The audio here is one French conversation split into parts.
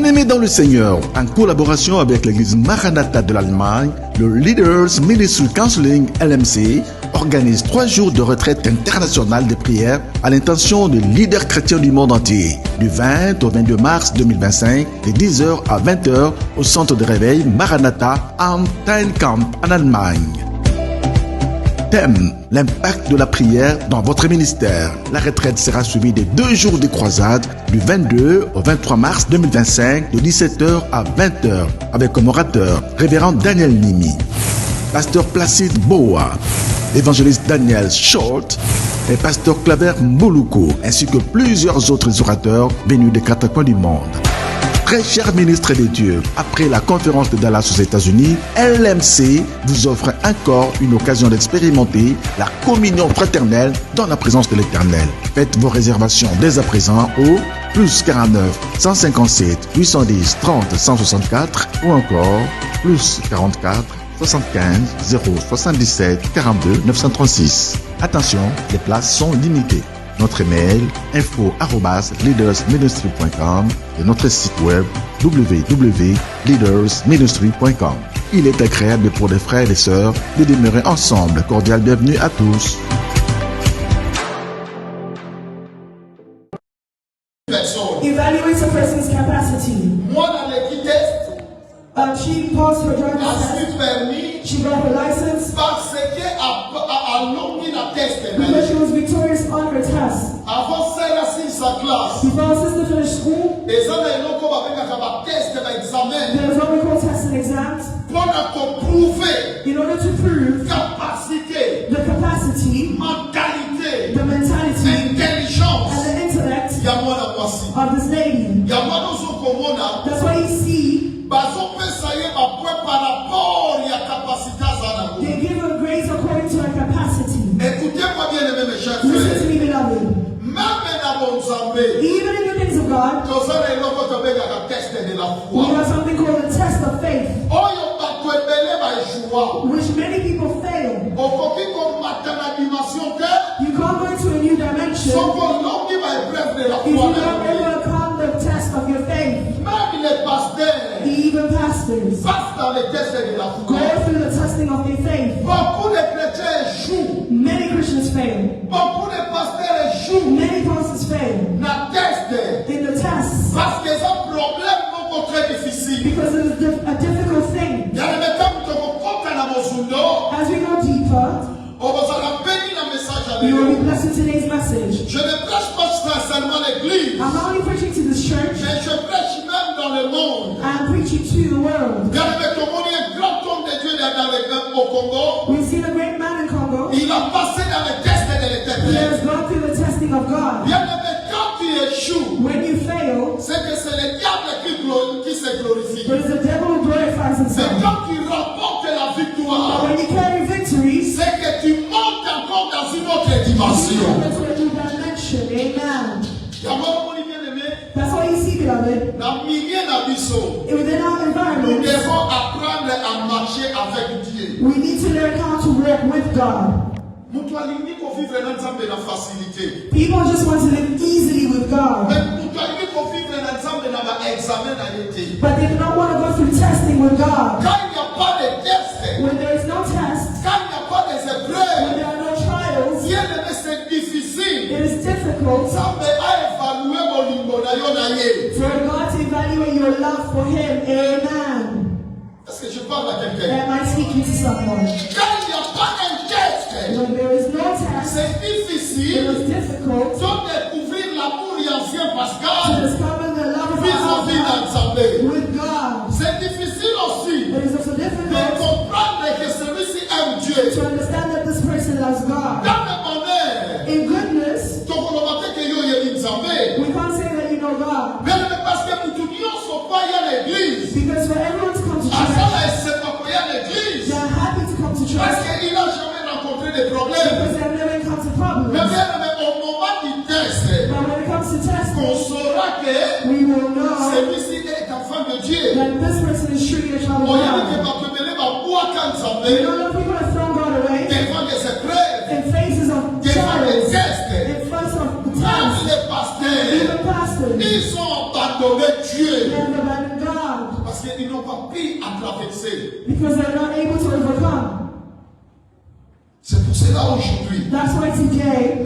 Bien-aimés dans le Seigneur, en collaboration avec l'église Maranatha de l'Allemagne, le Leaders Ministry Counseling LMC organise 3 jours de retraite internationale de prière à l'intention des leaders chrétiens du monde entier, du 20 au 22 mars 2025, de 10h à 20h au centre de réveil Maranatha am Steinkamp en Allemagne. Thème: l'impact de la prière dans votre ministère. La retraite sera suivie de 2 jours de croisade du 22 au 23 mars 2025 de 17h à 20h avec comme orateur révérend Daniel Nimi, pasteur Placide Boa, évangéliste Daniel Short et pasteur Claver Moluko, ainsi que plusieurs autres orateurs venus des 4 coins du monde. Très chers ministres de Dieu, après la conférence de Dallas aux États-Unis, LMC vous offre encore une occasion d'expérimenter la communion fraternelle dans la présence de l'Éternel. Faites vos réservations dès à présent au +49 157 810 30 164 ou encore +44 75 077 42 936. Attention, les places sont limitées. Notre email info@leadersministry.com et notre site web www.leadersministry.com. Il est agréable pour les frères et les sœurs de demeurer ensemble. Cordial bienvenue à tous. Evaluate a person's capacity. She passed her driving test. She got her license because she was victorious on her test. Before her sister finished school, there's what we call tests and exams. In order to prove the capacity, the mentality, and the intellect of this lady. That's why you see they give her grades according to her capacity. Listen to me, beloved. Even in the things of God, we have something called the test of faith, which many people fail. You can't go into a new dimension if you don't overcome the test of your faith. Even pastors go through the testing of their faith. Many Christians fail. Many pastors fail in the test because it is a difficult thing. As we go deeper, you will be blessed in today's message. I'm not only preaching to this church, I'm preaching to the world. We've seen a great man in Congo. He has gone through the testing of God. When you fail, it is the devil who glorifies himself. But when you carry victories, you enter into a new dimension. Amen. That's what you see, beloved. Within our environment, we need to learn how to work with God. People just want to live easily with God, but they do not want to go through testing with God. When there is no test, when there are no trials, it is difficult for God to evaluate your love for Him. Amen. Am I speaking to someone? When there is no test, it is difficult to discover the love of our with God. It is also difficult to understand that this person loves God. In goodness, we can't say that you know God, because for everyone to come to church, they are happy to come to church because they have never encountered problems. But when it comes to testing, we will know that this person is truly a child of God. You know that people have thrown God away in faces of trials, in front of the tests. Even pastors, they have abandoned qu'ils n'ont pas pu à traverser. Because they're not able to overcome. C'est pour cela aujourd'hui, That's why today,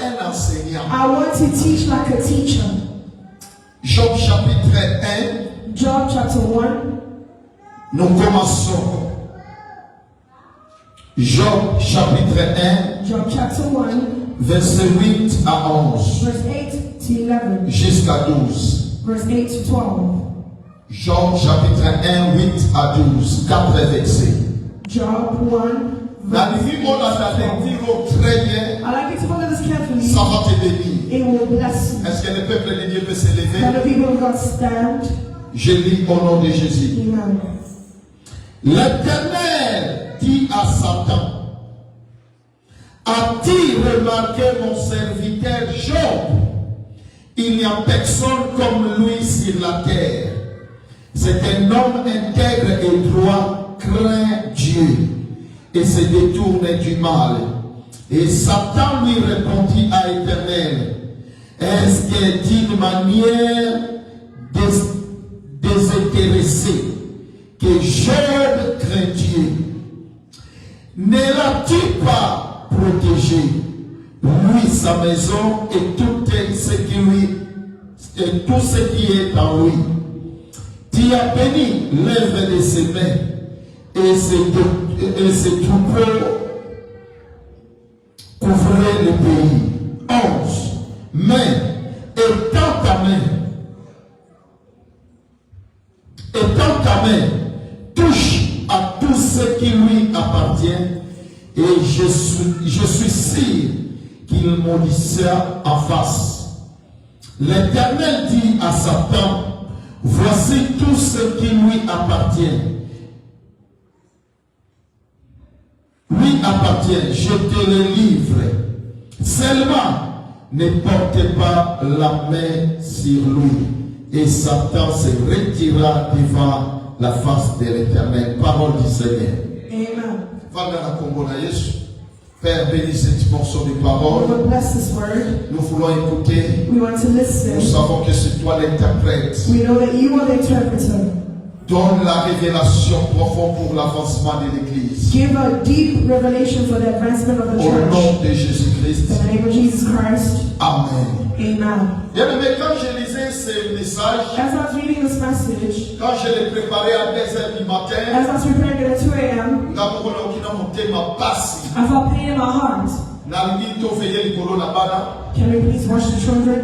un enseignant. I want to teach like a teacher. Job chapitre 1. Job chapter 1. Nous commençons. Job chapitre 1. Job chapter 1. Verset 8 à 11. Verse 8 to 11. Jusqu'à 12. Verse 8 to 12. Job chapitre 1, 8 à 12. 4 versets. Job 1. La lecture, très bien. I like you to follow this carefully. Ça va te bénir. It will bless you. Est-ce que le peuple de Dieu peut se lever? Let the people of God stand. Je lis au nom de Jésus. Amen. L'Éternel dit à Satan, as-tu remarqué mon serviteur Job? Il n'y a personne comme lui sur la terre. C'est un homme intègre et droit, craint Dieu et se détourne du mal. Et Satan lui répondit à l'Éternel, est-ce que d'une manière désintéressée que Job craint Dieu, ne l'as-tu pas protégé, lui, sa maison et tout ce qui est en lui? Tu as béni l'œuvre de ses mains et ses troupeaux couvraient le pays. 11. Mais étends ta main, touche à tout ce qui lui appartient, et je suis sûr qu'il maudira en face. L'Éternel dit à Satan, voici tout ce qui lui appartient. Je te le livre. Seulement, ne portez pas la main sur lui. Et Satan se retira devant la face de l'Éternel. Parole du Seigneur. Amen. Père, bénis cette portion de parole. Lord, bless this word. Nous voulons écouter. We want to listen. Nous savons que c'est toi l'interprète. We know that you are the interpreter. Donne la révélation profonde pour l'avancement de l'Église. Give a deep revelation for the advancement of the Au church. nom de Jésus-Christ. In the name of Jesus Christ. Amen. Amen. Bien aimé, quand je lisais ce message, As I was reading this message, quand je l'ai préparé à 2h du matin, as I was preparing it at 2 a.m., as I felt pain in my heart. Can we please watch the children?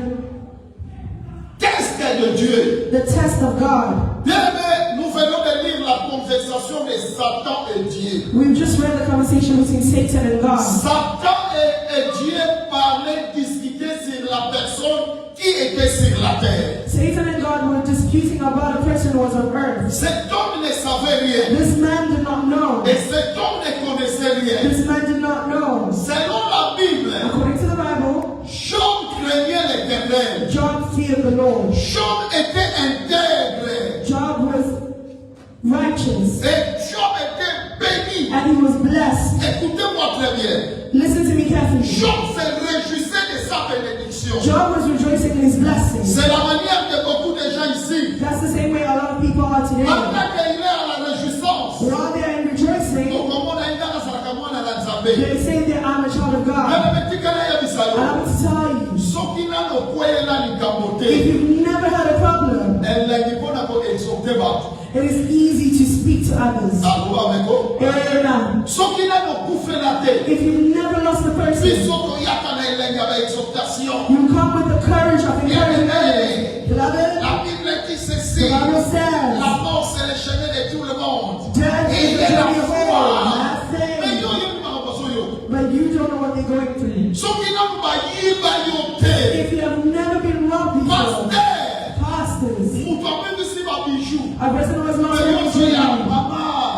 Test de Dieu. The test of God. Bien aimé, nous venons de lire la conversation de Satan et Dieu. We've just read the conversation between Satan and God. Satan et Dieu parlaient, discutaient sur la personne qui était sur la terre. Satan and God were disputing about a person who was on earth. Cet homme ne savait rien. This man did not know. Et cet homme ne connaissait rien. This man did not know. Selon la Bible, According to the Bible, Job craignait l'Éternel. Job feared the Lord. Job était intègre. Job was righteous. Et Job était béni. And he was blessed. Écoutez-moi très bien. Listen to me carefully. Job se réjouissait de sa bénédiction. Job was rejoicing in his blessings. C'est la manière que beaucoup de gens ici. That's the same way a lot of people are today. Pendant qu'il est à la réjouissance, While they are in rejoicing, they say that I'm a child of God. And I want to tell you, if you've never had a problem, it is easy to speak to others. Amen. If you've never lost a person, you come with the courage of encouragement. Beloved, the Bible says, la mort c'est le chemin de tout le monde. death Et is il the est la journey of all. foi. Nothing. Mais yo, But you don't know what they're going through. If you have never been robbed before, pastors, a person who has not been robbed,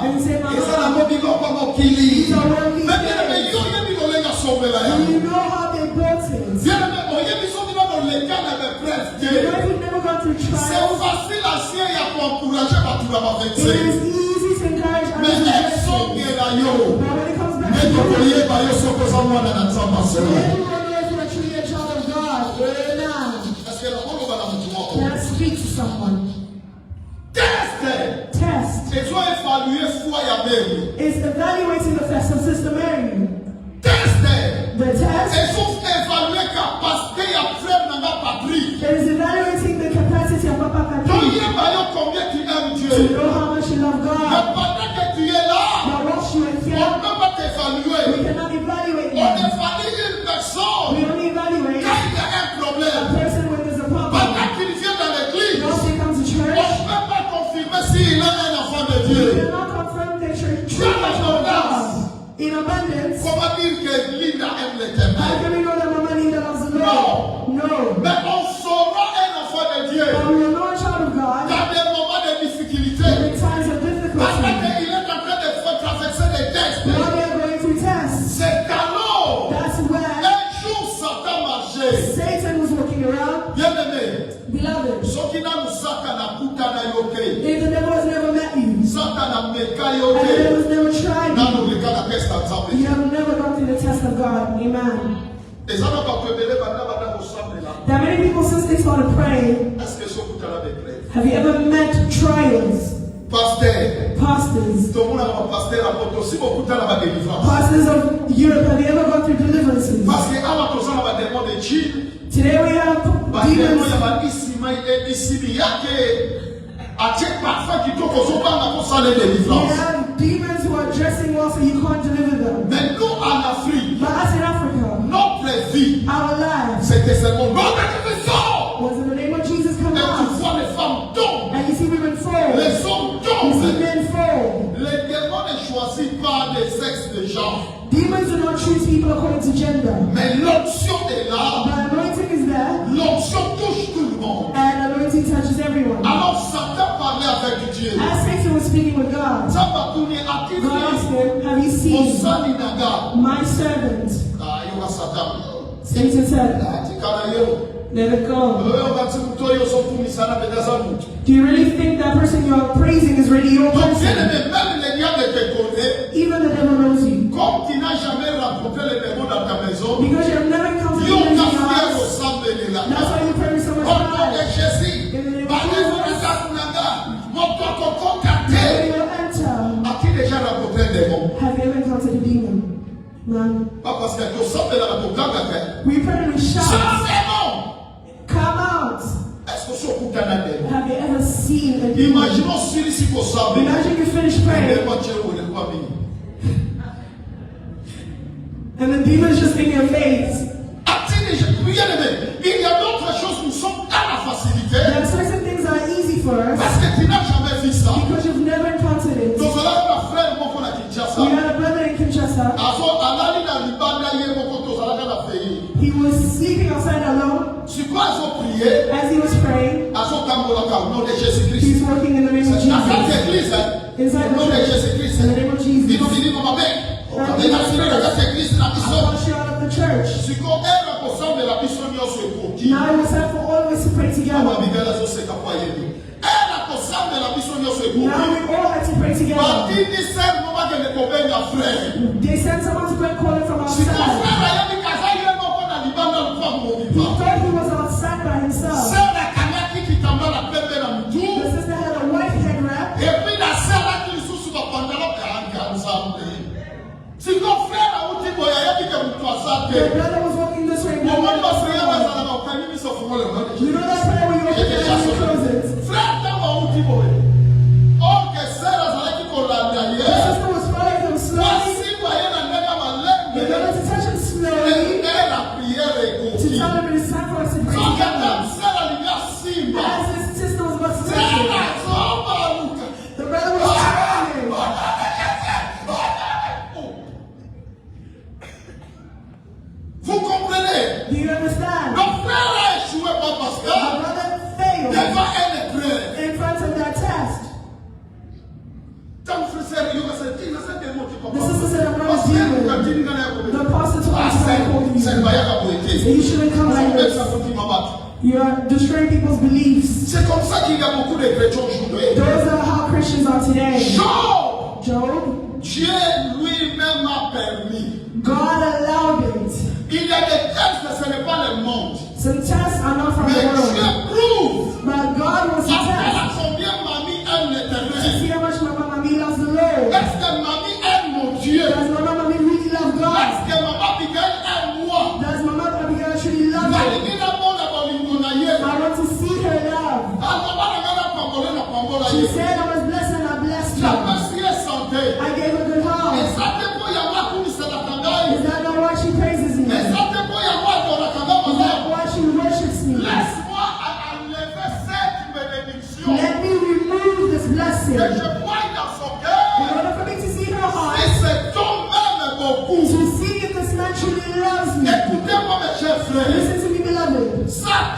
and you say, Mama, these are worldly things. Do you know how they built it? You know if you've never gone through trials, it is easy to encourage others to reject it. But when it comes back to you, everyone knows you're truly a child of God. Amen. Can I speak to someone? Test is evaluating the test of Sister Mary. The test is evaluating the capacity of Papa Patrick to know how much you love God. But once you are here, we cannot evaluate you. We only evaluate a person when there's a problem. Once they come to church, you cannot confirm the church in abundance. How can we know that Mama Linda loves the Lord? No. But we will know a child of God in times of difficulty. While they are going through tests, that's where Satan was walking around. Beloved, if the devil has never met you, and the devil has never tried you, you have never gone through the test of God. Amen. There are many people since they started praying. Have you ever met trials? Pastors of Europe, have you ever gone through deliverances? Today we have demons. You have demons who are dressing well so you can't deliver them. But us in Africa, our lives was in the name of Jesus come out. And you see women fall. You see men fall. Demons do not choose people according to gender. But anointing is there. And anointing touches everyone. As Satan was speaking with God, God asked him, have you seen my servant? Satan said, let it go. Do you really think that person you are praising is really your person? Even the devil knows you. Because you have never encountered him in your house. That's why you pray so much pride. In the name of Jesus. When you enter, have you ever encountered a demon? Man. We pray and we shout. Come out. Have you ever seen a demon? Imagine you finish praying and the demon's just in your face. There are certain things that are easy for us because you've never encountered it. We had a brother in Kinshasa. He was sleeping outside alone. As he was praying, he's working in the name of Jesus. Inside the church, in the name of Jesus. I want you out of the church. Now it was time for all of us to pray together. Now we all had to pray together. They sent someone to go and call him from outside. He thought he was outside by himself. The sister had a white head wrap. The brother was walking this way. You know that prayer when you open your closet. The sister was following him slowly. They wanted to touch him slowly to tell him it is time for us to pray together. As his sister was about to touch him, the brother was crying. Vous comprenez? Do you understand? Nos frères ont échoué pas parce que My brother failed devant une épreuve. in front of that test. The sister said, I'm not a demon. The pastor told me to call you. You shouldn't come like this. You are destroying people's beliefs. C'est comme ça qu'il y a beaucoup de chrétiens aujourd'hui. Those are how Christians are today. Job, Dieu lui-même a permis. God allowed it. Il y a des tests, ce n'est pas le monde. Some tests are not from Mais the Dieu world. prouve. But God was a Après test. combien m'a mis un You éternel. see how much my mama I was blessed and I blessed you. I gave her good heart. Is that not why she praises me? Is that why she worships me? Let me remove this blessing. In order for me to see her heart, to see if this man truly loves me. Listen to me, beloved. Satan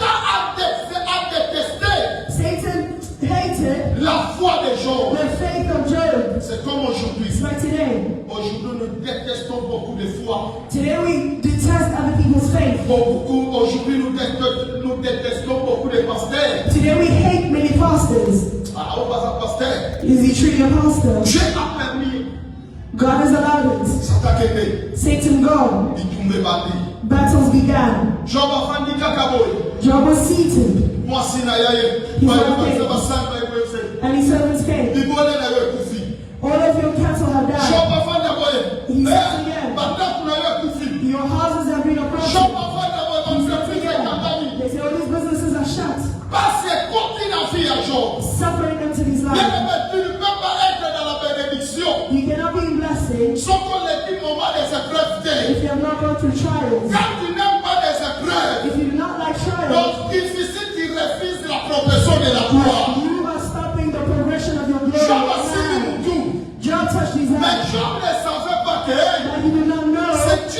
hated la foi des gens. the faith of Job. C'est comme aujourd'hui. It's like today. Aujourd'hui, nous détestons beaucoup de foi. Today we detest other people's faith. Aujourd'hui, nous détestons beaucoup de pasteurs. Today we hate many pastors. Ah, on passe à pasteur. Is he truly a pastor? Dieu a permis. God has allowed it. Satan gone. Battles began. Job was seated. And his servants came. All of your cattle have died. He said again, your houses have been oppressed. He said again, they say all these businesses are shut. Suffering them to this life. You cannot be in blessing if you have not gone through trials. If you do not like trials, you are stopping the progression of your glory. Job touched his hand, but he did not know that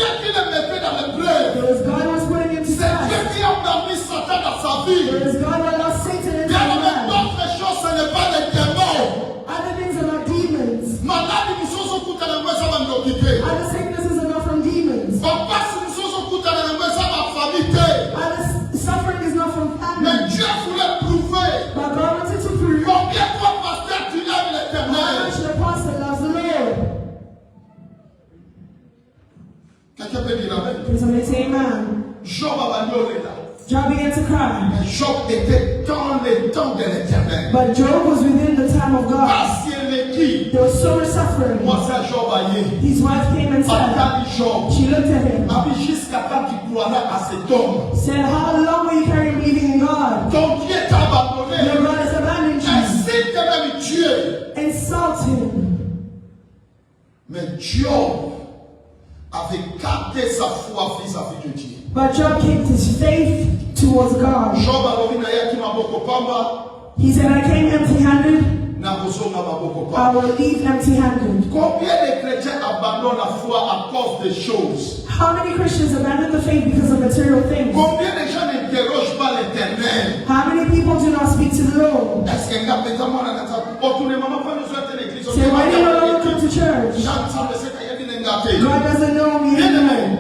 it was God who was putting him to test. It was God who allowed Satan into his life. Other things are not demons. Other sicknesses are not from demons. Other suffering is not from family. But God wanted to prove how much the pastor loves the Lord. Can somebody say amen? Job began to cry. But Job was within the time of God. There was so much suffering. His wife came and said, she looked at him, said, how long will you carry believing in God? Your God has abandoned you. Insult him. But Job kept his faith towards God. He said, I came empty-handed. I will leave empty-handed. How many Christians abandon the faith because of material things? How many people do not speak to the Lord? Say, why do you no longer come to church? God doesn't know me anymore.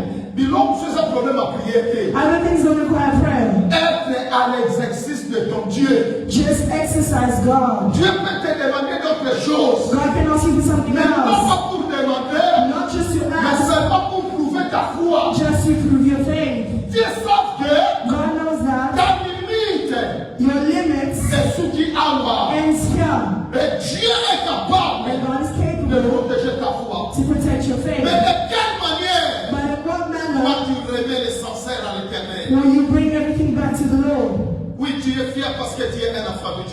Other things don't require prayer. Just exercise God. God can also do something else. Not just to ask, just to prove your faith. God knows that your limits ends here. And God is capable to protect your faith. But in what manner will you bring everything back to the Lord?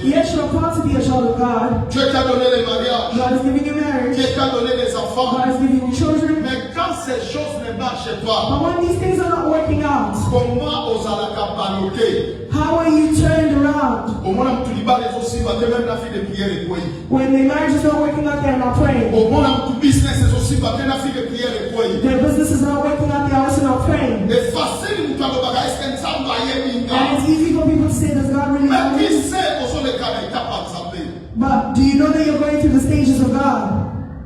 Yes, you are called to be a child of God. God is giving you marriage. God is giving you children. But when these things are not working out, how are you turned around? When the marriage is not working out, they are not praying. Their business is not working out, they are also not praying. And it's easy for people to say, does God really love you? But do you know that you're going through the stages of God?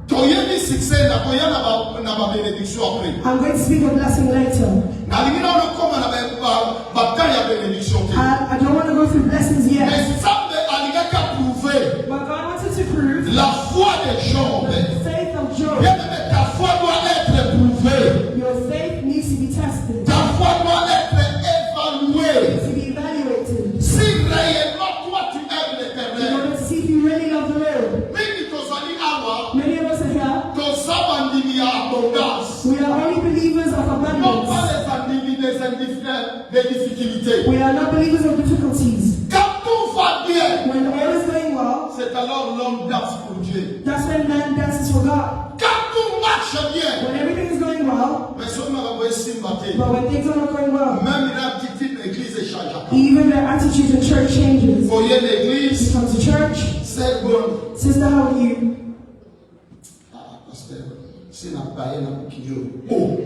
I'm going to speak of blessing later. I don't want to go through blessings yet. But God wanted to prove the faith of Job. Your faith needs to be tested. To be evaluated. In order to see if you really love the Lord. Many of us are here. We are only believers of abundance. We are not believers of difficulties. When all is going well, l'homme danse pour Dieu. That's when man dances for God. Quand tout marche bien. When everything is going well. Mais seulement on va essayer de battre. But when things are not going well. Même l'attitude de l'église change. Even their attitude to church changes. Voyez l'église. You come to church. C'est bon. Sister, how are you? Ah, pasteur, c'est la paille là pour qui yo. Oh.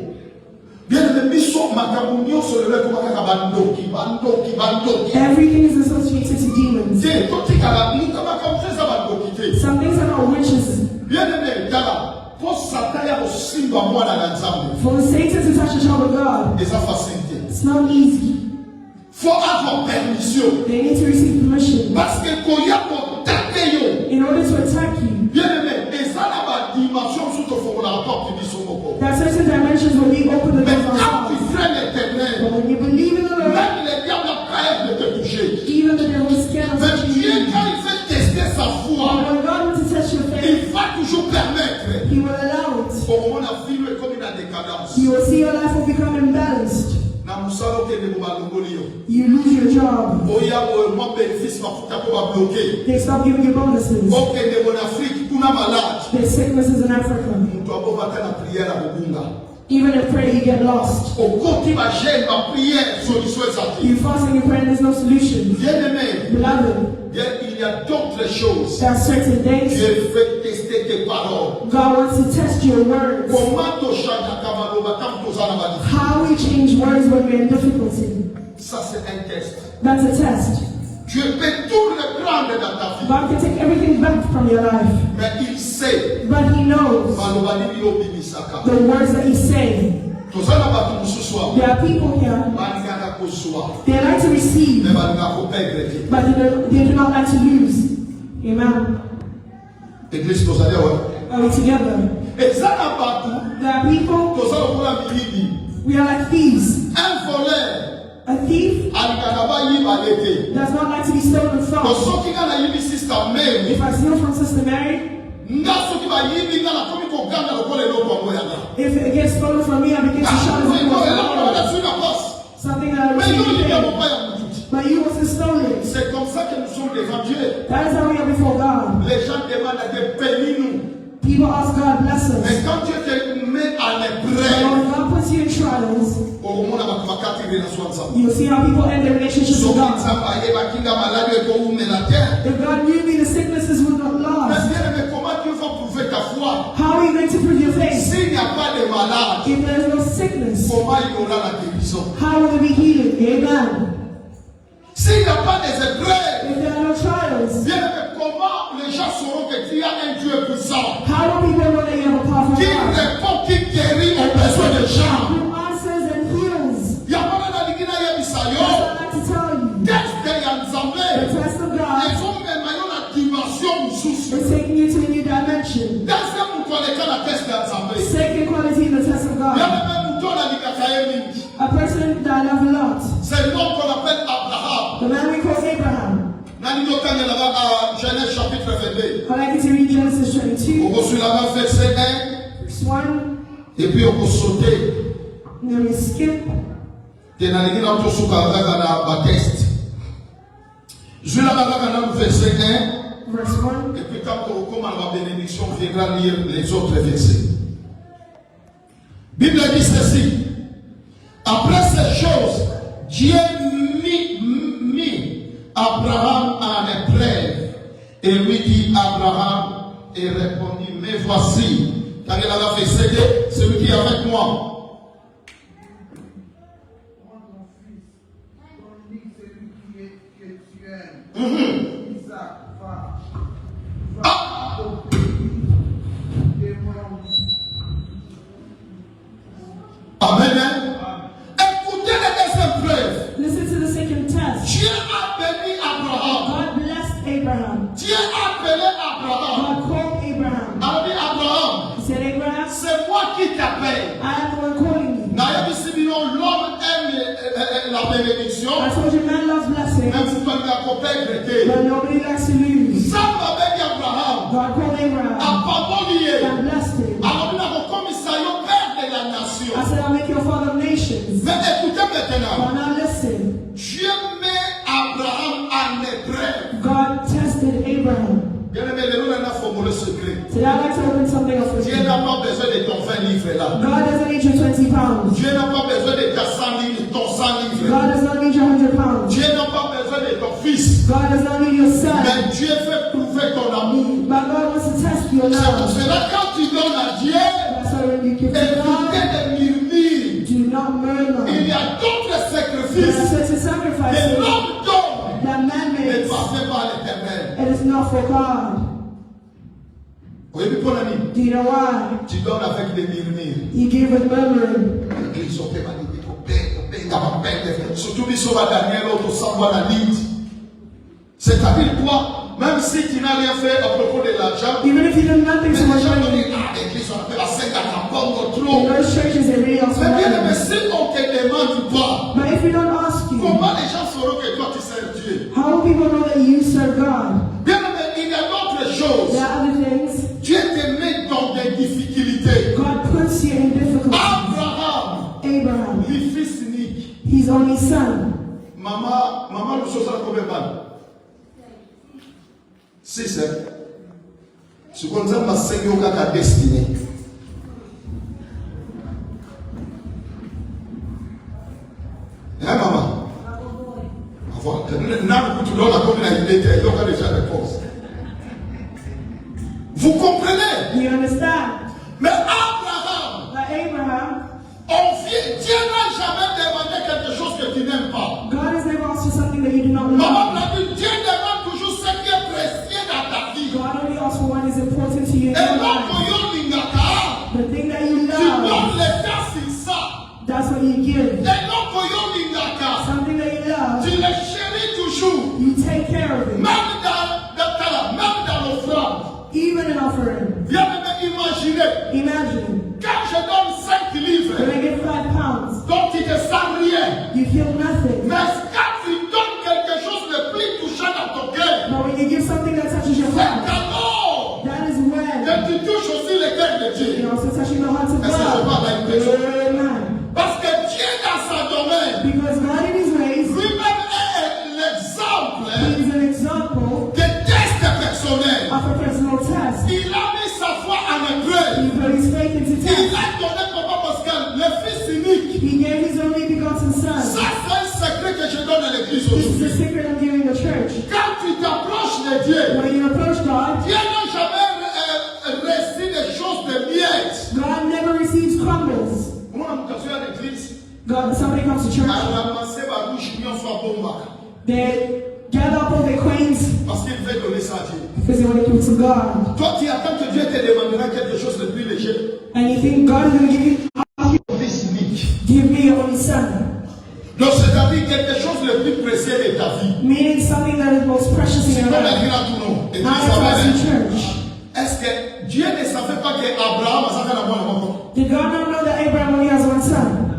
Bien aimé, mission macamunio sur le comme bandoki. Everything is associated to demons. C'est tout qui a nous comme ça bandoki. Some things are not witches. Bien aimé, dala. Pour Satan ya osimba mwana na nzambe. For Satan to touch a child of God. Et ça facilité. It's not easy. Faut avoir permission. They need to receive permission. Parce que koya ko taper yo. In order to attack you. Bien aimé, et ça la ba dimension sous ton fond la porte du somoko. There are certain dimensions when we open the Mais door for quand tu ourselves. freines l'éternel, But when you believe in the Lord, même les diables ont peur de te toucher. even the devil is scared of Mais touching Dieu, you. quand il veut tester sa But foi, when God wants to test your faith, il va toujours permettre. He will allow it. Au moment où la vie est comme une décadence. You will see your life will become imbalanced. Na musalo ke ne balongolio. You lose your job. Oya o mo bénéfice mafuta ko ba bloquer. They stop giving you bonuses. OK ne mon Afrique kuna malade. There's sicknesses in Africa. Mtu abova tena prière à bobunga. Even in prayer, you get lost. Au côté ma gêne ma prière solution est You fasting and praying, there's no solution. Bien-aimé, Beloved, il y a d'autres choses. there are certain things Dieu veut tester tes paroles. God wants to test your words. Comment tu changes ta maloba quand tu as la maladie? How we change words when we're in difficulty. Ça c'est un test. That's a test. Dieu peut tout reprendre dans ta vie. God can take everything back from your life. Mais il sait. But He knows Maloba ni yo bimisaka. the words that He's saying. Tozana batu mususwa. There are people here, Balingaka kozwa. they like to receive, Mais balingaka ko perdre. but they do not like to lose. Amen. Église tozali wa. Are we together? Ezana batu. There are people, Tozala kola milidi. we are like thieves. Un voleur. A thief Alingaka ba yiba lete. does not like to be stolen from. Tosoki kana yibi sister Mary. If I steal from Sister Mary, Ngasoki ba yibi ngala komi ko ganga lokole loko moyanga. if it gets stolen from me, I begin to shout Oui, it. Something that I received, but you wasn't stolen. c'est comme ça que nous sommes devant Dieu. That is how we are before God. Les gens demandent à Dieu, bénis-nous. People ask God, bless us. Mais quand Dieu te met à But l'épreuve, when God puts you in trials, au moment où on va capter la soie de ça. you'll see how people end their relationships with God. If God knew me, the sicknesses would not last. Comment Dieu va prouver ta foi? How are you going to prove your faith? S'il n'y a pas de malade, If there is no sickness, comment il y aura la guérison? how will there be healing? Amen. S'il n'y a pas des épreuves, If there are no trials, bien aimé, comment les gens sauront que tu as un Dieu puissant how will people know that you have a powerful qui God? répond, qui guérit aux besoins des gens? Who answers and heals? Il y a pas de ligina ya That's bisayo. what I like to tell you. Teste ya nzambe. The test of God Ils ont même la dimension mususu. is taking you to a new dimension. Teste mutoleka la teste ya nzambe. Second quality in the test of Il y a God. même mutola likakaye mingi. A person that I love a lot. C'est l'homme qu'on appelle Abraham. The man we call Abraham. Nani yokanye là-bas à Genèse chapitre 22. I'd like you to read Genesis 22, On suit là-bas verset 1. verse 1. Et puis on peut sauter. And then we skip. Tena lingine mtu suka kaka na batest. Je là-bas kaka na verset 1. Verse 1. Et puis quand on recommande la bénédiction, on viendra lire les autres versets. Bible dit ceci. Après ces choses, Dieu mit Abraham en épreuve et lui dit Abraham et répondit, mais voici, quand il a fait céder, celui qui est avec moi. Amen. Écoutez les deux épreuves. Listen to the second test. Dieu a béni Abraham. God blessed Abraham. Dieu a appelé Abraham. God called Abraham. A dit Abraham, He said, Abraham, c'est moi qui t'appelle. I am the one calling you. L'homme aime la bénédiction. I told you man loves blessing, Même si tu as compris, but nobody likes to lose. ça m'a béni Abraham. God called Abraham. God blessed him. Alors, nous avons commissaire père de la nation. I said, I'll make you a father of nations. Mais écoutez maintenant. But now listen. Dieu met Abraham en épreuve. God tested Abraham. Bien aimé, les pour le secret. Today I'd like to open something else with Dieu you. n'a pas besoin de ton 20 livres là. God doesn't need your 20 pounds. Dieu n'a pas besoin de ta 100 livres, ton 100 livres. God does not need your 100 pounds. Dieu n'a pas besoin de ton fils. God does not need your son. Mais Dieu veut prouver ton amour. But God wants to test your C'est pour love. cela quand tu donnes à Dieu, That's why when you give to God, évitez de murmurer. do not murmur. Il y a d'autres There are sacrifices certain que sacrifices l'homme donne. that man Ne makes. passez pas à l'éternel. It is not for God. Oui, mais pour l'ami, Do you know why? tu donnes avec des murmures. You give with murmuring. Surtout les sauves à Daniel, autres s'envoient la ligne. C'est-à-dire quoi? Même si tu n'as rien fait à propos de l'argent, Even if you do nothing mais to les gens vont money, dire, ah, l'église, on appelle la secte à Kapongo in trop. those churches they really also Mais bien, mais money. si on te demande pas, But if we don't ask you, comment les gens sauront que toi tu sers Dieu? how will people know that you serve God? Bien, mais il y a d'autres choses. There are other things. Dieu te met dans des difficultés. God puts you in difficulty. Abraham, Abraham, le fils unique. his only son. Maman, nous sommes à combien de balles? 6, hein? Ce qu'on dit, c'est que ta destinée. Hein, maman? Avoir. Tu donnes la communauté, il y a déjà réponse. Vous comprenez? Do you understand? Mais Abraham, That Abraham, Dieu n'a jamais demandé quelque chose que tu n'aimes pas. God has never asked for something that you do not Maman love. l'a dit, Dieu demande toujours ce qui est précieux dans ta vie. God only asks for what is important to you in Et your non, life. The thing that tu you donnes love, le temps sur ça. that's what you give. Et non, Something that you love, tu le chéris toujours. you take care of it. Même dans l'offrande. Even in offering. Viens me imaginer. Imagine, Quand je donne 5 livres, when I give 5 pounds, donc tu te sens rien. you feel nothing. Mais quand tu donnes quelque chose de plus touchant dans ton cœur, But when you give something that touches your c'est heart, cadeau. that is when Et tu touches aussi le cœur de Dieu. you're also touching the heart of Est-ce que je parle à une God. personne? Amen. Parce que Dieu dans son domaine, Because God in His ways, lui-même est l'exemple He is an example de test personnel. of a personal test. Il a mis sa foi en épreuve. He put His faith into Il test. a donné Papa Pascal, le fils unique. He gave His only begotten Son. Ça, c'est un secret que je donne à l'église This is the aujourd'hui. secret I'm giving the church. Quand tu t'approches de Dieu, When you approach God, Dieu n'a jamais reçu des choses de miettes. God never receives crumbles. Moi, je suis à l'église. God, somebody comes to church, Ramasser ma bouche, on soit bomba. they gather up all their coins Parce qu'il veut donner ça à Dieu. because they want to give it to God. Toi, tu attends que Dieu te demandera quelque chose de plus léger. And you think God is going to give you, Ton fils unique. give me your only son. Donc, c'est-à-dire quelque chose de plus précieux de ta vie. Meaning something that is most precious in C'est your comme life. dire à tout le monde. Et puis, Now ça va that's in bien. church. Est-ce que Dieu ne savait pas qu'Abraham a ça fait la bonne rencontre? Did God not know that Abraham only has one son?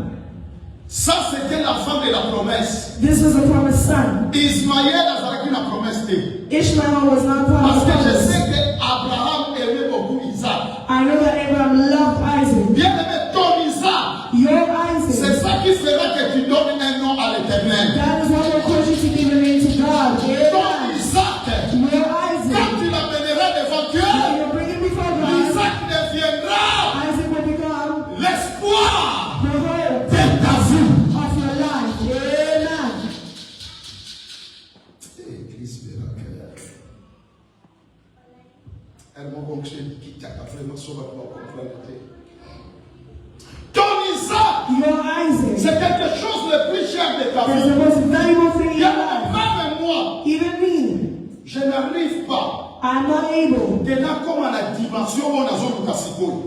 Ça, c'était la fin de la promesse. This was a promised son. Ismaël a fait la promesse. Ishmael was not part Parce of que the je promise. sais qu'Abraham aimait beaucoup Isaac. I know that Abraham loved Isaac. Bien aimé ton Isaac. Your C'est Isaac. ça qui fera que tu donnes un nom à l'éternel. That is what will cause you to give a name to God. Ton Amen. Isaac. Your Quand Isaac. tu l'amèneras devant Dieu, When you bring him before God, Isaac deviendra Isaac will become l'espoir the hope de ta vie. of your life. Amen. Église miracle. Elle m'a compris qui t'a vraiment sauvé pour comprendre. Ton Isaac, Your Isaac c'est quelque chose de plus cher de ta is the vie. most valuable thing in Il y a your life. même moi, Even me, je n'arrive pas I'm not able tena comme à la dimension où on a zone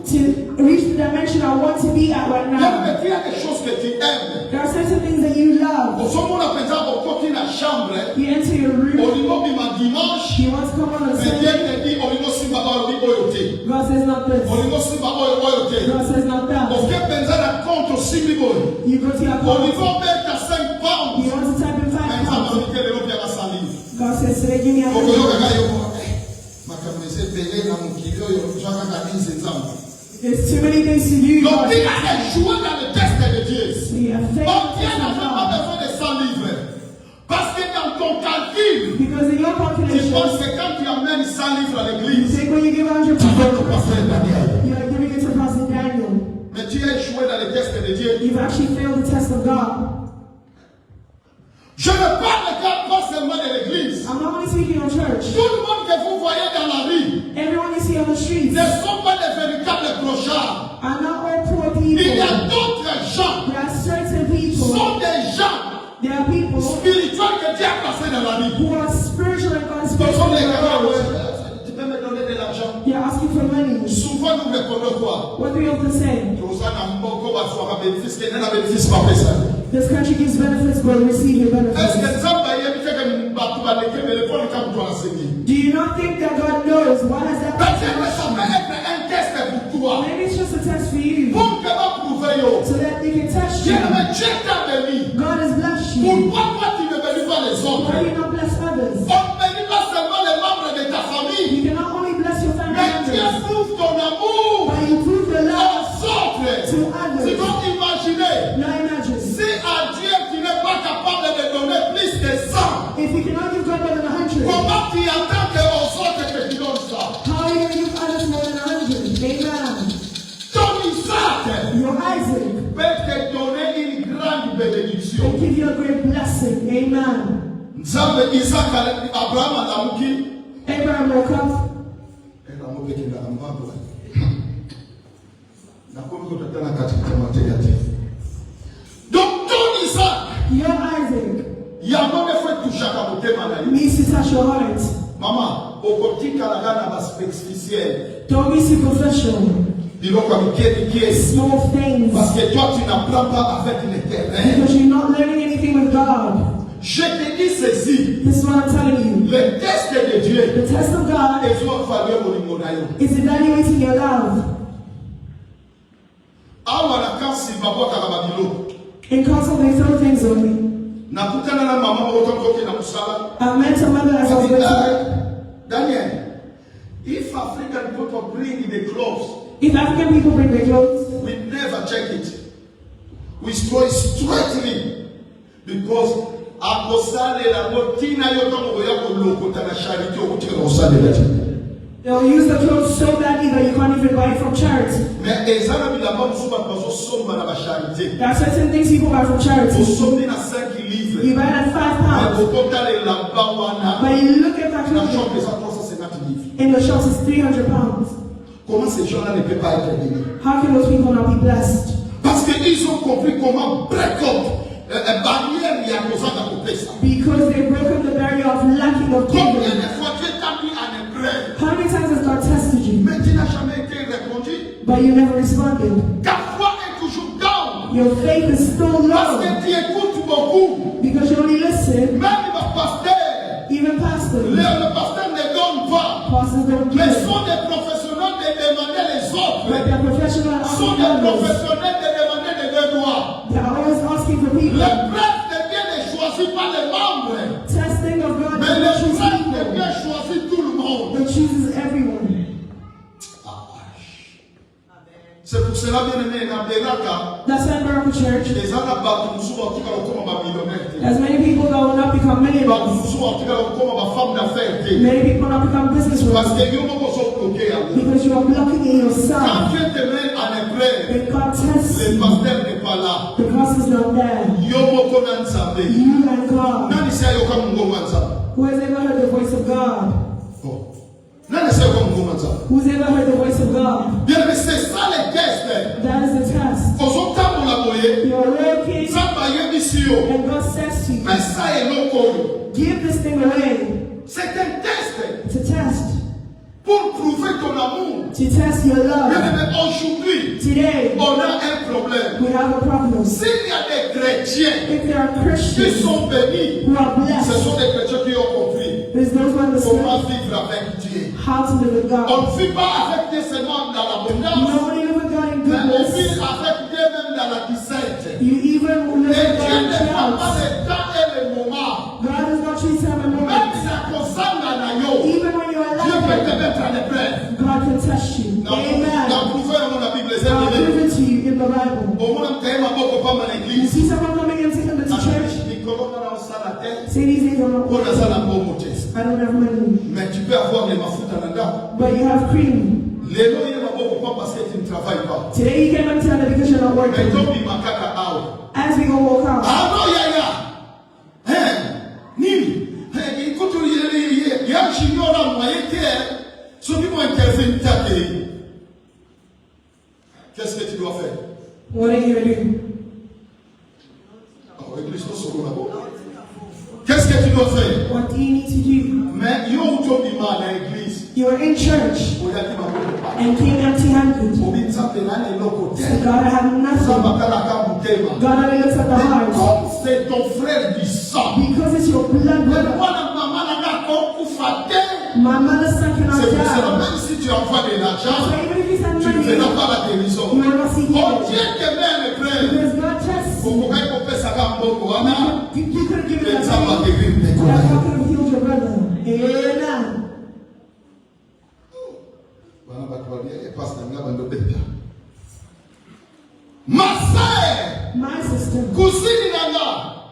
to reach the dimension I want to be at right now. il y a des choses que tu aimes. There are certain things that you love. Au fond, on a pensé au côté de la chambre. You enter your room, Au niveau du dimanche, you want to come on a mais Dieu Sunday. te dit, au niveau simba oyote. God says not this. Au niveau simba oyote. God says not that. Parce que pensez à compte simbi boy. You go to your Au account, niveau bête à 5 pounds. you want to type in 5 Mais ça pounds. m'a dit que le bien à 100 livres. God says today give me a Au hundred. Koyo kaka yoko. Makamese pele na mukilio yo jaka kanise nzambe. There's too many things to you. Donc God. il a joué dans le test de Dieu. So you have faith Oh, Dieu in n'a pas God. besoin de 100 livres. Parce que dans ton ton calcul, Because in your tu calculation, penses que quand tu amènes 100 livres à you l'église, think when you give 100 tu vas te people, passer Daniel. you're giving it to Pastor Daniel. Mais tu as échoué dans les tests de Dieu. You've actually failed the test of God. Je ne parle pas seulement de l'église. I'm not only speaking on church. Tout le monde que vous voyez dans la rue Everyone you see on the streets ne sont pas des véritables crochards. are not all poor Il people. y a d'autres gens. There are certain Ce people. sont des gens There are people spirituels que Dieu a placés dans la vie. who are spiritual and God Ce sont les gars, spiritual. ouais, tu peux me donner de l'argent. They're asking for money. Souvent nous répondons quoi? What do you often say? This country gives benefits, but receive your benefits. Do you not think that God knows what has that? Maybe it's just a test for you, so that they can test you. God has blessed you. Why do you not bless others? You cannot only bless your family members, but you prove the love to others. Now imagine, if you cannot give God more than 100, comment tu attends que aux autres que tu donnes ça? how are you going to give others more than 100? Amen. Ton Isaac Your Isaac peut te donner une grande bénédiction. will give you a great blessing. Amen. Nzambe Isaac Abraham anamuki. Abraham woke up. Donc ton Isaac Your Isaac yango fait toucher à motema na yo. needs to touch your heart. Mama, okotika na gana ba superficiel. Don't be superficial. Biloko ya Small things. parce que toi tu n'apprends pas avec l'Éternel. Because you're not learning anything with God. Je te dis ceci. This is what I'm telling you. Le test de Dieu The test of God est soit valeur au na yo. is evaluating your love. Awa na kasi babota ka babilo. In council, they throw things on me. Nakutana na mama otokoke na musala. I met a mother as I was going to work. Daniel, if African people bring the clothes, If African people bring their clothes, we never check it. We throw it straightly because akosale la botina yoto mo ya ko lokota na charity okutika osale la. they'll use the clothes so badly that you can't even buy it from charity. Mais ezana bilamba musuba bazo somba na ba charity. There are certain things people buy from charity. Osombi na 5 livres. You buy it at £5. Okota le lamba wana. But you look at that Na clothing shop eza 350 livres. in the shops, it's £300. Comment ces gens-là ne peuvent pas être bénis? How can those people not be blessed? Parce qu'ils ont compris comment break up barrière il y a besoin d'accomplir ça. Because they've broken the barrier of lacking of Combien giving. de fois Dieu t'a mis en épreuve, How many times has God tested you, mais tu n'as jamais été répondu? but you never responded? Ta foi est toujours down. Your faith is still Parce low que tu écoutes beaucoup. because you only listen. Même le pasteur, Even pastors, le pasteur ne donne pas. pastors don't Mais give. sont des professionnels de demander les autres. But they're professional Sont des others. professionnels de demander des devoirs. They're always asking for people. L'épreuve de Dieu ne choisit pas les membres. Testing of God Mais doesn't choose l'épreuve de people, Dieu choisit tout le monde. but chooses everyone. C'est pour cela, bien aimé, dans Beraka, That's why Miracle Church, les gens battu musuba otika okoma ba millionnaire. as many people that will not become Battu millionaires, musuba otika okoma ba femme d'affaires. many people will not become Parce businessmen que yo moko so bloqué à vous. because you are blocking in Quand yourself. Dieu te met en épreuve, When God tests le you, pasteur n'est pas là. the cross is not there. Yo moko na nzambe. You and God. Nani sasa yo kama ngoma nzambe? Who has ever heard the voice of God? Oh. Nani sasa yo kama ngoma nzambe? Who's ever heard the voice of God? Bien mais c'est ça le test. That is the test. Ozotambola boye. You're working Nzambe yebisi yo. and God says to you, Mais ça est loko. give this thing away. C'est un test It's a test. pour prouver ton amour. To test your love. Bien mais aujourd'hui, Today, on a un problème. we have a problem. S'il y a des chrétiens If there are qui Christians sont bénis, who are ce blessed, sont des chrétiens qui ont compris there's those who understand comment vivre avec Dieu. how to live with God. On ne vit pas avec Dieu seulement dans l'abondance, Nobody live with God in mais on goodness. vit avec Dieu même dans la disette. You even live Et with God Dieu in ne prend pas trials. le temps et le moment. God does not treat time and Même moment. si la conscience na yo, Even when you are Dieu peut te lacking, mettre en épreuve. God can test you. Amen. Dans prouver dans la Bible, c'est I'll vrai. prove it to you in the Bible. Au moins, on a beaucoup pas mal You l'église. see someone coming into the church, Nicolas, on a la Say these days I'm not working. I don't have money. Mais tu peux avoir les mafuta nanda. But you have cream. Les lois il va pas parce que tu ne travailles pas. Today you cannot tell that because you're not working. Mais tombi makaka ao. As we go walk out. Ah non ya. Nini? Écoute il y a j'ignore moyen que ce qui m'a intervenu taper. Qu'est-ce que tu dois faire? What are you going to do? Qu'est-ce que tu dois faire? What do you need to do? Mais l'église. You are in church and came empty-handed. So God had nothing. God only looks at the heart. C'est ton frère du sang. Because it's your blood brother. My mother's son cannot C'est die. même si tu envoies de l'argent, So even if you send tu ne money, verras pas la guérison. you will not see Oh healing. Dieu te met mes frères. Because God tests you. Pour qu'on puisse savoir beaucoup. Amen. You could have given Et it ça va away. guérir tes That collègues. God could have healed your brother. Amen. Ma sœur, My sister, cousine Nana,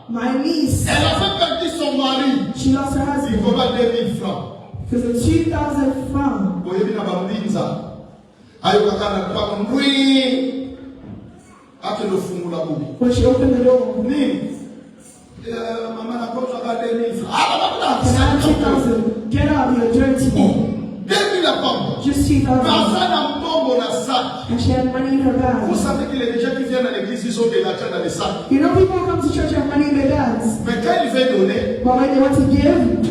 my niece, elle a fait perdre son mari. she lost her Il husband faut pas 2000 francs. because of 2,000 francs. Vous voyez, il y a Bambinza. Ayo kakana kwa mwi. Ake no fungu la bubi. When she opened the door, Ni. Mama na kwa kwa 2000 francs. Ah, can I have 2,000? Get out, you're dirty. 2000 la pomme. Just 2,000. Bazana mbongo na sac. And she had money in her Vous bag. savez que les gens qui viennent à l'église, ils ont de l'argent dans les sacs. You know, people who come to church have money in their bags. Mais quand il veut donner, But when they want to give,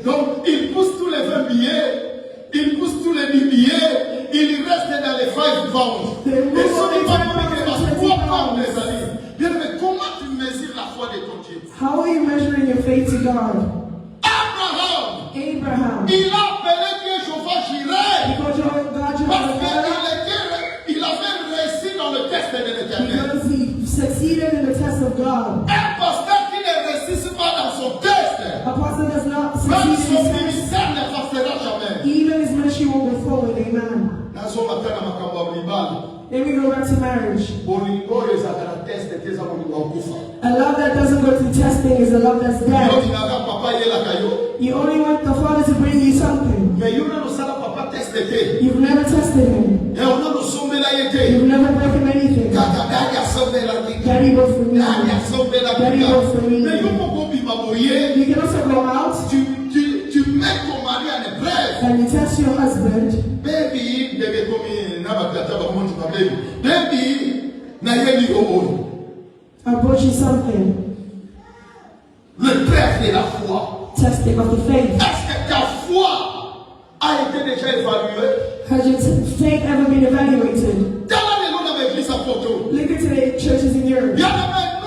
donc il pousse tous les 20 billets, il pousse tous les 10 billets, il reste dans les 5 pounds. Et ceux qui vont prendre 3 pounds, les amis. Bien, mais comment tu mesures la foi de ton Dieu? how are you measuring your faith to God? Abraham, Abraham. il a appelé Dieu Jehovah Jireh. Because God, you Parce have qu'il avait réussi dans le test de l'éternel. because he succeeded in the test of God. Un pasteur qui ne réussit pas dans son test, A pastor does not même succeed son in his test. ministère ne passera jamais. Even his ministry won't go forward. Amen. Nazo matana makambo ya libali. Then we go back to marriage. Bolingo ezaka na test teza bolingo okufa. A love that doesn't go through testing is a love that's Yo dead. dinaka papa yela kayo. You only want the Father to bring you something. Mais yuna no sala papa test te. You've never tested him. Et on a no sombela yete. You've never broken anything. Kaka dali asombela ki. Daddy worked for me. Dali asombela Daddy ki. worked for me. Mais yo moko bi maboye. You can also go out Tu mets ton mari en épreuve. and you test your husband. Baby, bébé komi na batata ba monti ba baby. Baby, na yeli obo. I brought you something. Le prêtre de la foi. Testing of the faith. Est-ce que ta foi a été déjà évaluée? Has your faith ever been evaluated? Dans la maison de l'église à photo. Look at today's churches in Europe. Bien aimé,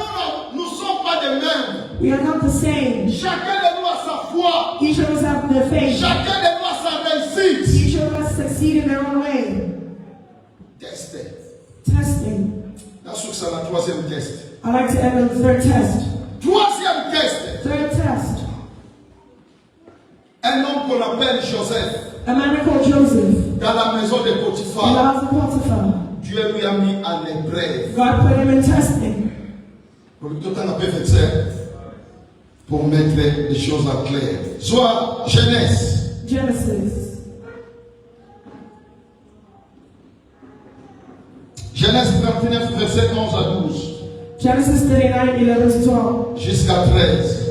nous ne sommes pas des mêmes. We are not the same. Chacun de nous a sa foi. Each of us have their faith. Chacun de nous a sa réussite. Each of us succeed in their own way. Testez. Testing. Là, c'est la troisième test. I like to end on the third test. Troisième test. Third test. Un homme qu'on appelle Joseph. A man called Joseph Dans la maison de in the Potiphar. house of Potiphar. Dieu lui a mis en épreuve. God put him in testing. Pour le total appel pour mettre les choses en clair. Soit Genèse. Genesis. Genèse 39, verset 11 à 12. Genesis 39, 11 to 12. Jusqu'à 13.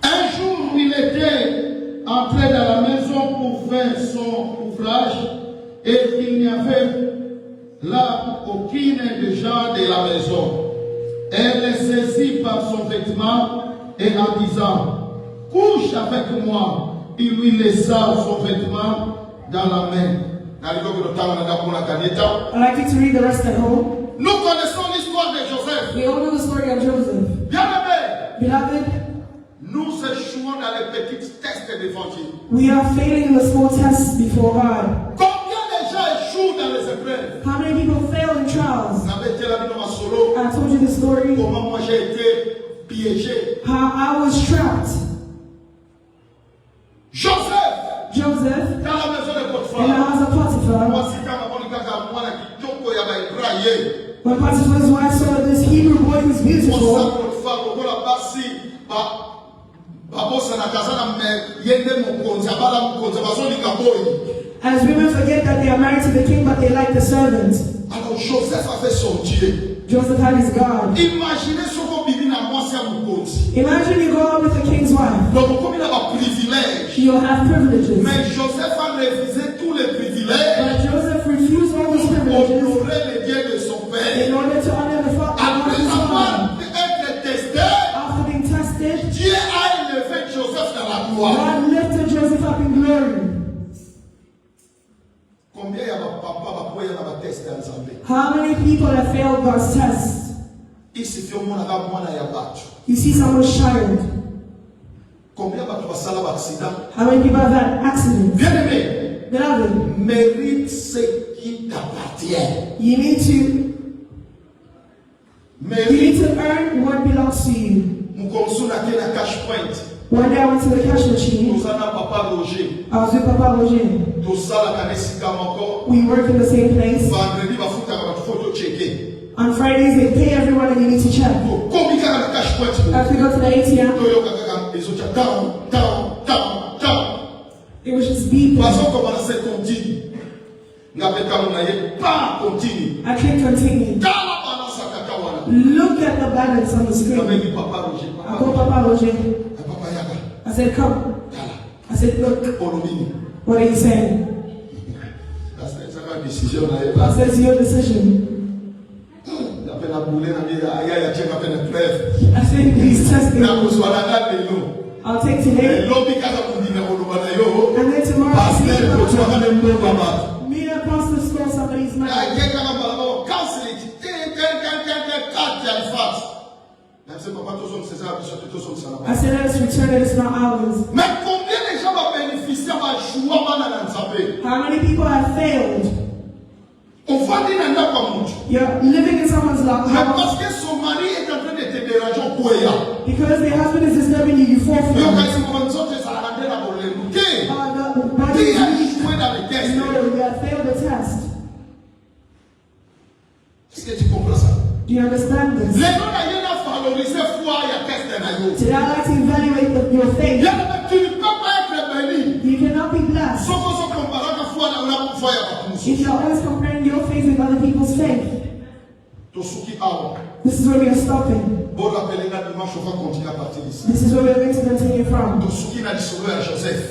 Un jour, il était entré dans la maison pour faire son ouvrage et il n'y avait là aucune des gens de la maison. Elle le saisit par son vêtement et en disant, couche avec moi. Il lui laissa son vêtement dans la main. I'd like you to read the rest at home. Nous connaissons l'histoire de Joseph. We all know the story of Joseph. Bien-aimés, Beloved, nous échouons dans les petits tests d'évangile. we are failing in the small tests before God. Combien de gens échouent dans les épreuves? How many people fail in trials? I told you the story Comment moi j'ai été piégé. how I was trapped. Joseph, Joseph dans la maison de in the Potiphar. house of Potiphar. Moi, si tu as mon gars, moi, qui toko ya ba When Potiphar's wife saw this Hebrew boy who was beautiful, as women forget that they are married to the king, but they like the servant. Alors Joseph avait son Dieu. Joseph had his God. Imaginez ce qu'on vit dans l'ancien monde. Imagine you go out with the king's wife. Donc comme il a un privilège. You'll have privileges. Mais Joseph a refusé tous les privilèges. But Joseph refused all these privileges. Pour honorer le Dieu de son père. In order to honor the father. Après avoir été testé. After being tested. Dieu a élevé Joseph dans la gloire. God lifted Joseph up in glory. Combien y a papa va pouvoir tester ensemble? How many people have failed God's test? Ici fait mon aga mwana ya batu. You see someone's child. Combien batu basala ba accident? How many people have had accidents? Bien aimé. Beloved, mérite ce qui t'appartient. You need to earn what belongs to you. Mukonsuna kena cash point. One day I went to the cash machine. I was with Papa Roger. We work in the same place. On Fridays they pay everyone and you need to check. As we go to the ATM, it was just beeping. I can't continue. Look at the balance on the screen. I go Papa Roger. I said, come. I said, look. What are you saying? I said, it's your decision. I said, please test me. I'll take today. And then tomorrow, me and Pastor stole somebody's money. I said, let us return it, it's not ours. How many people have failed? You're living in someone's house. Because the husband is disturbing you, you fall for it. No, you have failed the test. Do you understand this? Today I'd like to evaluate your faith. You cannot be blessed if you're always comparing your faith with other people's faith. This is where we are stopping. This is where we are going to continue from.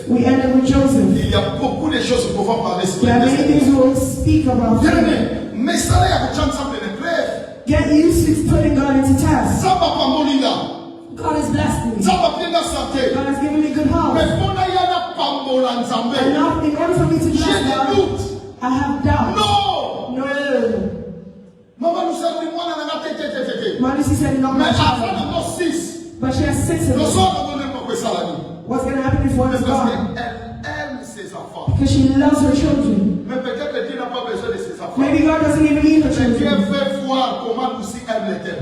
We ended with Joseph. There are many things we will speak about. Get used to putting God into test. God has blessed me. God has given me good health. And now, in order for me to bless God, I have doubt. No. Mommy, she said no. But she has 6 of them. What's going to happen if one is gone? Because she loves her children. Maybe God doesn't even need her children.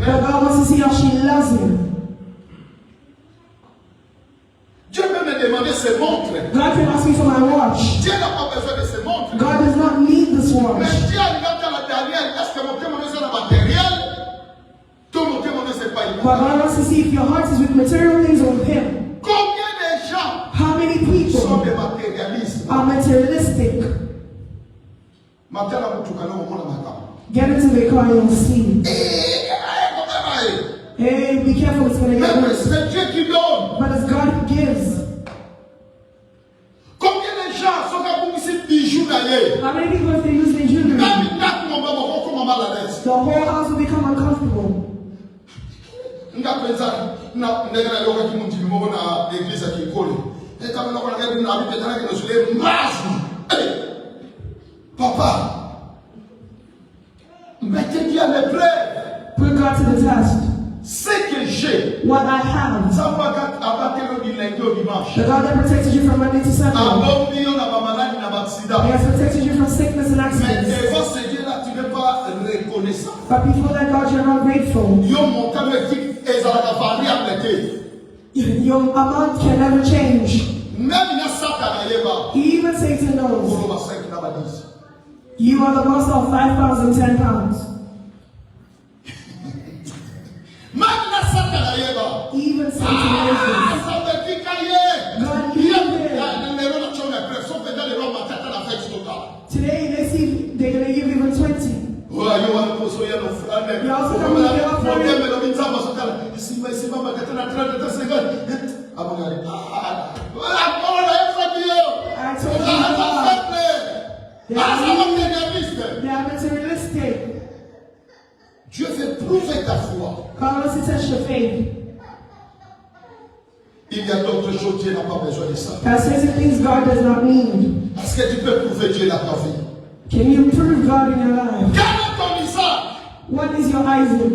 But God wants to see how she loves him. God can ask me for my watch. God does not need this watch. But God wants to see if your heart is with material things or with him. How many people are materialistic? Get into the car and you'll see. Hey, be careful, it's going to get worse. But as God gives. How many people, if they use their jewelry, the whole house will become uncomfortable? Papa, put God to the test. What I have, the God that protected you from Monday to Sunday, He has protected you from sickness and accidents. But before that, God, you're not grateful. Your amount can never change. Even Satan knows. You are the master of 5,010 pounds. Even Satan knows this. God knew him. Today they see they're going to give even 20. You also come with your offering. I told you they are materialistic. Dieu veut prouver ta foi. God wants to test your faith. Il y a d'autres choses, Dieu n'a pas besoin de ça. There are certain things God does not need. Parce que tu peux prouver Dieu dans ta vie. Can you prove God in your life? Quel est ton Isaac? What is your Isaac?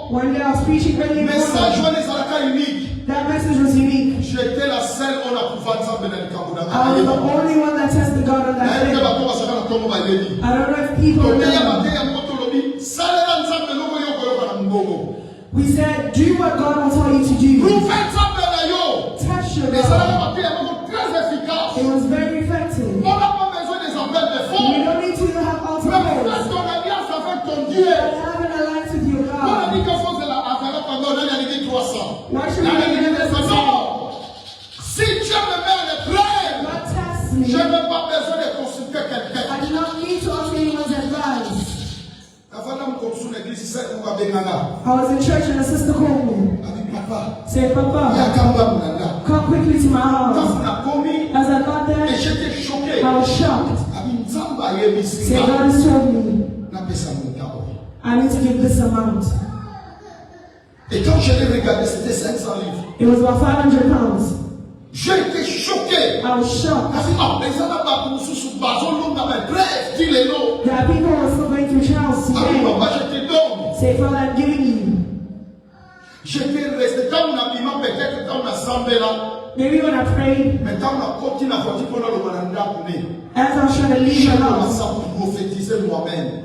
When they are preaching very message unique. That message was unique. J'étais la seule on a pu voir ça dans le Cameroun. I was the only one that tested God on that day. I don't know if people remember. We said, do what God will tell you to do. Test your God. It was very effective. You don't need to have altar calls. Have an alliance with your God. Why should we make it necessary? Si Dieu me met à l'épreuve, God tests me. je n'ai pas besoin de consulter quelqu'un. I do not need to ask anyone's advice. I was in church and a sister called me. Say, Papa, come quickly to my house. As I got there, I was shocked. Say, God has told me I need to give this amount. Et quand je l'ai regardé, c'était 500 livres. It was about 500 pounds. J'ai été choqué. I was shocked. There are people who are still going through trials today. Say, Father, I'm giving you. J'étais resté dans mon habillement, peut-être dans ma sambela. Maybe when I prayed, mais dans ma copine, as I was trying to leave the house, I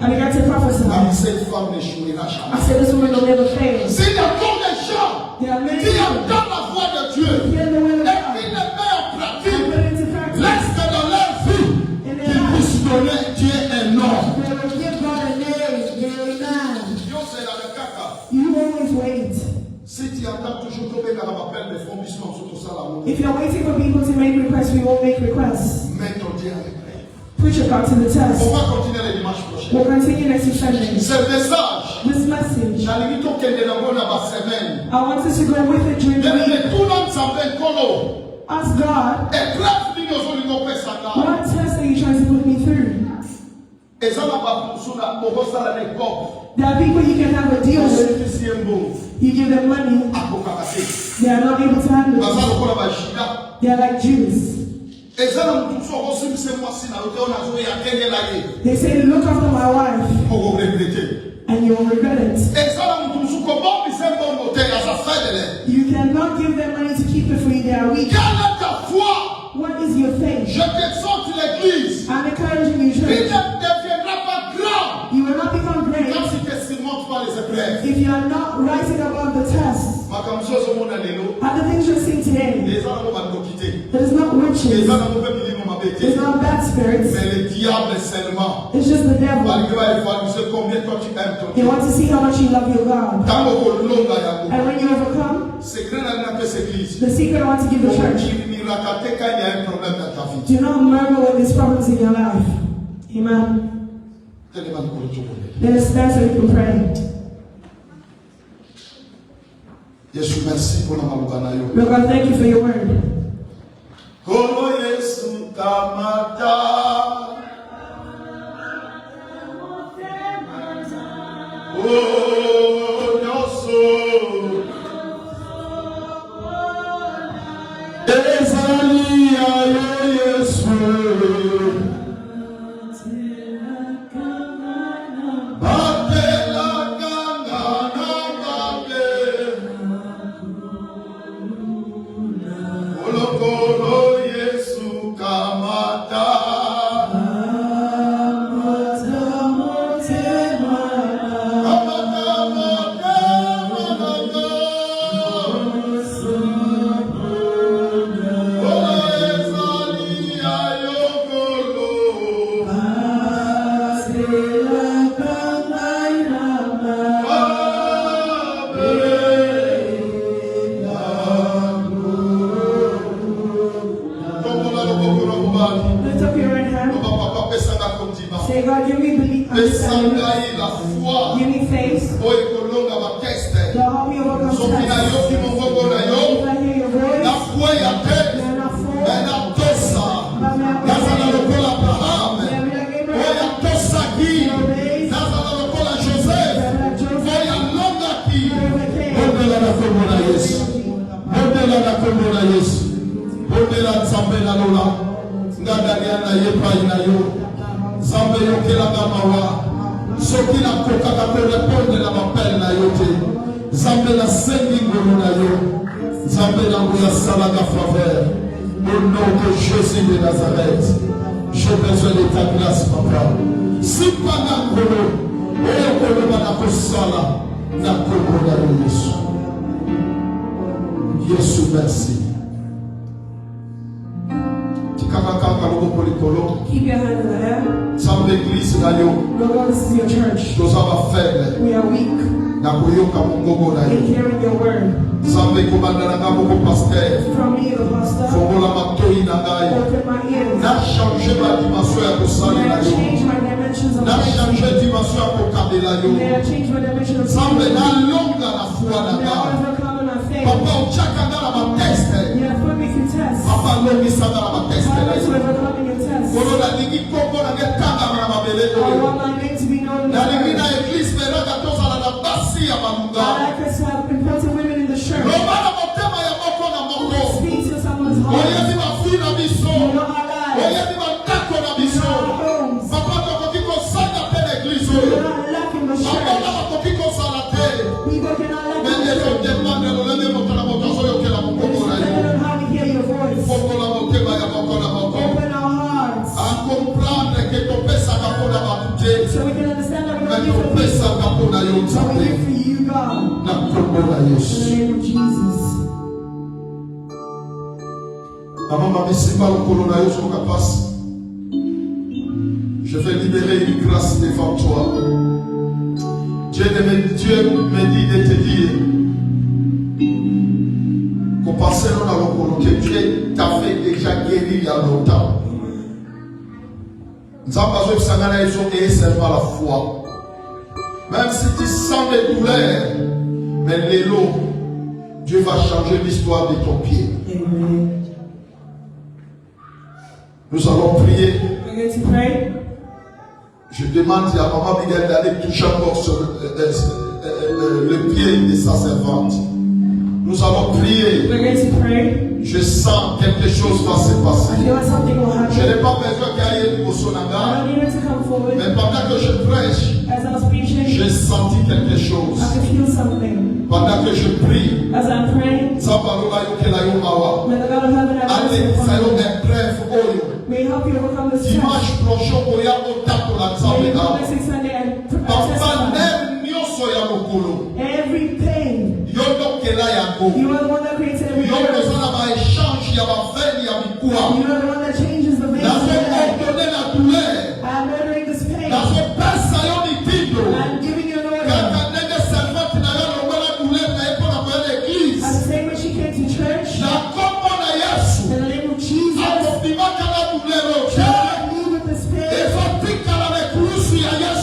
began to prophesy. I said, this woman will never fail. There are many people hear the will of God. Laisse que dans leur vie, qu'ils puissent donner Dieu un nom. You always wait. Si tu attends toujours qu'on mette à l'appel des fondissements sur tout ça là. If you're waiting for people to make requests, we won't make requests. Mets ton Dieu à l'épreuve. Put your God to the test. On va continuer le dimanche prochain. We'll continue next Sunday. Ce message. This message. I want us to go with it during the week. Ask God, what test are you trying to put me through? There are people you can have a deal with. You give them money, they are not able to handle it. They are like Jews. They say, look after my wife, and you will regret it. You cannot give them money to keep it for you, they are weak. What is your faith? I'm encouraging you, church. You will not become great if you are not rising above the test. And the things you're seeing today, there is not witches, there is not bad spirits. It's just the devil. He wants to see how much you love your God. And when you overcome, the secret I want to give the church: do not murmur when there's problems in your life. Amen. Let us stand so we can pray. Lord God, thank you for your word. Yesu kamata Au nom de Jésus de Nazareth, j'ai besoin de ta grâce, papa. Si pas nakolo, oyokolo banakosala, nakolo na Yesu. Yesu, merci. Keep your hand in the air. Lord, this is your church. We are weak in hearing your word. From me, the pastor, open my ears. May I change my dimensions of faith. May I change my dimension of faith. May I overcome in my faith. You have put me through tests. Help me to overcome in your tests. I want my name to be known in the church. I like us to have important women in the church. Speak to someone's heart. You know our lives. You know our homes. We are not lacking the church. People cannot lack the church. Depending on how we hear your voice. Open our hearts. So we can understand that we are here for people. So we're here for you, God. In the name of Jesus. Je vais libérer une grâce devant toi. Dieu me dit de te dire qu'au passé, que Dieu t'avait déjà guéri il y a longtemps. Nous avons besoin de seulement la foi. Même si tu sens des douleurs, mais l'élo, Dieu va changer l'histoire de ton pied. Amen. Nous allons prier. We're going to pray. Je demande à Maman Miguel d'aller toucher encore sur le pied de sa servante. Nous allons prier. We're going to pray. Je sens quelque chose va se passer. I feel like something will happen. Je n'ai pas besoin qu'il y ait une émotion. I don't need it to come forward. Mais pendant que je prêche, As I was preaching, j'ai senti quelque chose. I could feel something. Pendant que je prie, As I'm praying, may the God of heaven have mercy upon you. May he help you overcome this test. Dimanche prochain, May you come next Sunday and testify. Every pain, you are the one that creates every pain. You are the one that changes the veins. I'm ordering this pain. I'm giving you an order. At the same way she came to church, in the name of Jesus, leave with this pain.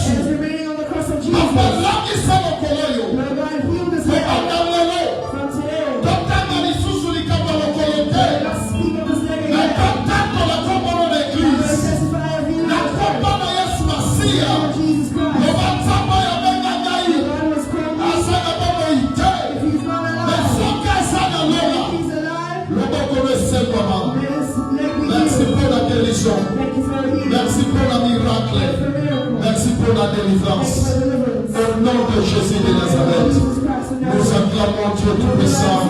It is remaining on the cross of Jesus. Lord God, heal this man from today. Do not speak of this leg again. Testify of healing. Jesus Christ. The God was called. If he's not alive, if he's alive, may his leg be Merci healed. pour la guérison. Thank you for healing. Merci pour la miracle. Thank you for miracle. Merci pour la délivrance. Thank you for deliverance. Au nom de Jésus de Nazareth, Jesus Christ of nous Nazareth. acclamons Dieu Tout-Puissant.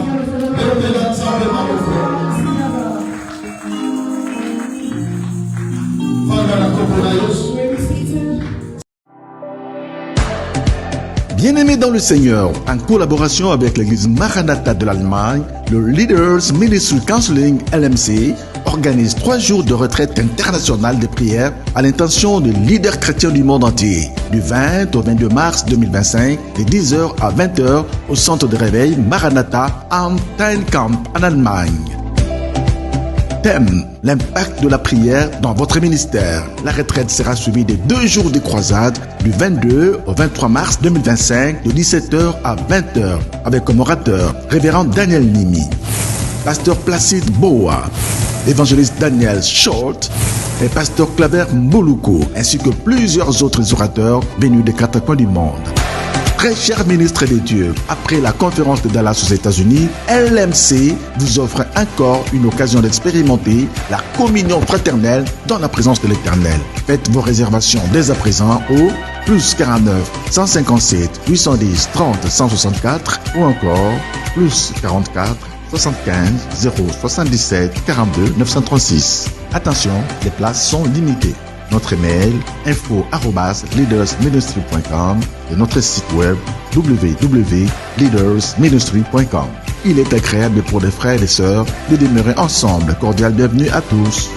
Bien-aimés dans le Seigneur, en collaboration avec l'église Maranatha de l'Allemagne, le Leaders Ministry Counseling LMC organise 3 jours de retraite internationale de prière à l'intention des leaders chrétiens du monde entier, du 20 au 22 mars 2025, de 10h à 20h au centre de réveil Maranatha am Steinkamp en Allemagne. Thème: l'impact de la prière dans votre ministère. La retraite sera suivie de 2 jours de croisade du 22 au 23 mars 2025 de 17h à 20h avec comme orateur Révérend Daniel Nimi, Pasteur Placide Boa, Évangéliste Daniel Short et Pasteur Claver Moluko, ainsi que plusieurs autres orateurs venus des 4 coins du monde. Très chers ministres de Dieu, après la conférence de Dallas aux États-Unis, LMC vous offre encore une occasion d'expérimenter la communion fraternelle dans la présence de l'Éternel. Faites vos réservations dès à présent au +49 157 810 30 164 ou encore +44 75 077 42 936. Attention, les places sont limitées. Notre email info@leadersministry.com et notre site web www.leadersministry.com. Il est agréable pour les frères et les sœurs de demeurer ensemble. Cordial bienvenue à tous.